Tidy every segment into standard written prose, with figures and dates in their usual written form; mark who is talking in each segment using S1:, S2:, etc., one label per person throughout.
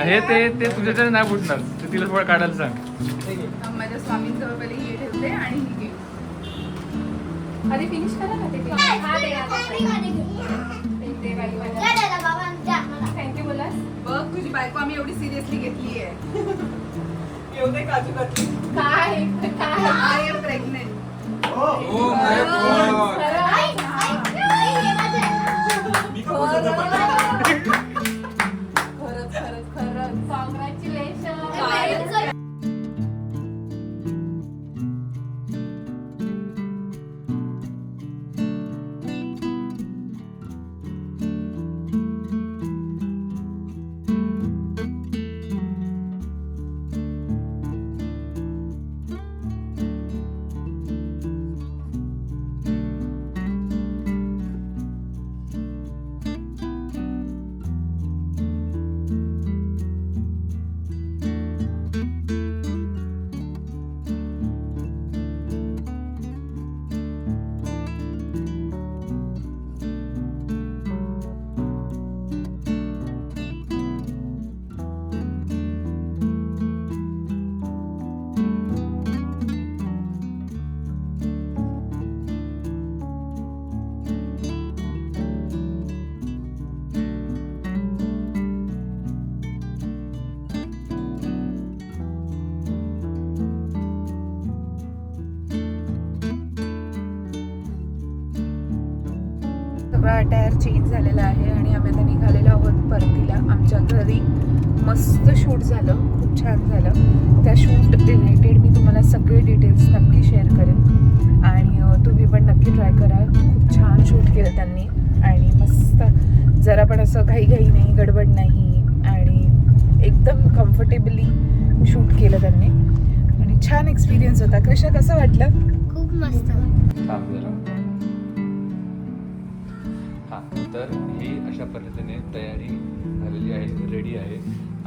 S1: हे ते तुझ्याच्याने नाही फुटणार, ते तिला थोडं काढायला सांग.
S2: माझ्या स्वामींजवळ पहिले हे ठेवते आणि ही घे. आधी फिनिश करा ना ते. Thank you bolus. बघ तुझी बायको आम्ही एवढी सिरियसली घेतली आहे. एवढे काजू घातली. काय आय एम प्रेग्नेंट. खरंच कॉंग्रॅच्युलेशन. सगळा टायर चेंज झालेला आहे आणि आम्ही आता निघालेलो आहोत परतीला. आमच्या घरी मस्त शूट झालं, खूप छान झालं. त्या शूट रिलेटेड मी तुम्हाला सगळे डिटेल्स नक्की शेअर करेन आणि तुम्ही पण नक्की ट्राय करा. खूप छान शूट केलं त्यांनी आणि मस्त, जरा पण असं घाईघाई नाही, गडबड नाही आणि एकदम कम्फर्टेबली शूट केलं त्यांनी आणि छान एक्सपिरियन्स होता. कृष्णा कसं वाटलं?
S3: खूप मस्त.
S1: तर ही अशा पद्धतीने तयारी झालेली आहे, रेडी आहे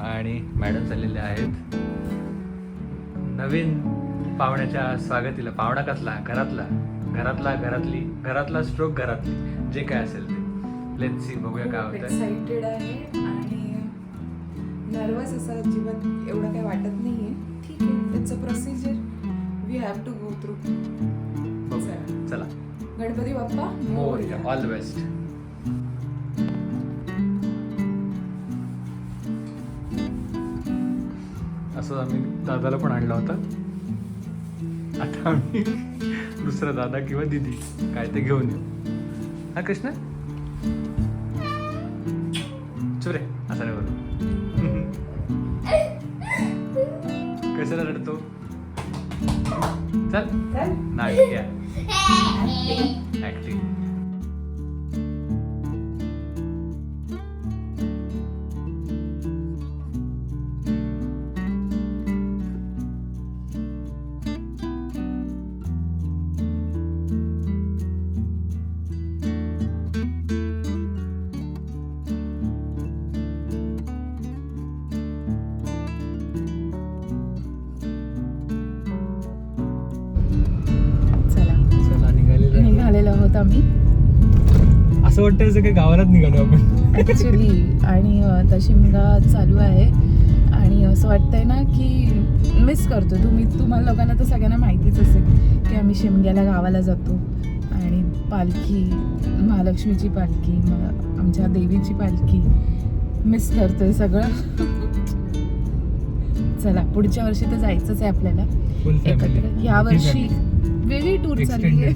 S1: आणि मॅडम चाललेल्या आहेत नवीन पाहुण्याच्या स्वागतीला. पाहुणा कसला? घरातला स्ट्रोक घरातली, जे काय असेल ते. लेट्स सी, बघूया काय होतं.
S2: एक्साइटेड आहे आणि नर्वस असं अजिबात एवढं काही वाटत नाहीये. ठीक आहे, it's a procedure, we have to go through.
S1: चला,
S2: Ganpati Bappa
S1: Morya. All the best. असं आम्ही दादाला पण आणला होता. आता आम्ही दुसरा दादा किंवा दिदी काय ते घेऊन येऊ. हा कृष्ण, चुप रे, असं नाही बोलू. कशाला रडतो? चल नाही घ्या ऍक्टिंग.
S2: निघालेलो आहोत आम्ही.
S1: असं वाटतं जसं काही गावालाच निघालो आपण
S2: ऍक्च्युली. आणि तशी शिमगा चालू आहे आणि असं वाटतंय ना की मिस करतो. तुम्हाला लोकांना तर सगळ्यांना माहितीच असेल की आम्ही शिमग्याला गावाला जातो आणि पालखी, महालक्ष्मीची पालखी, आमच्या देवीची पालखी मिस करतोय सगळं. चला, पुढच्या वर्षी तर जायचंच आहे आपल्याला एकत्र. या वर्षी वेगळी टूर चालली आहे.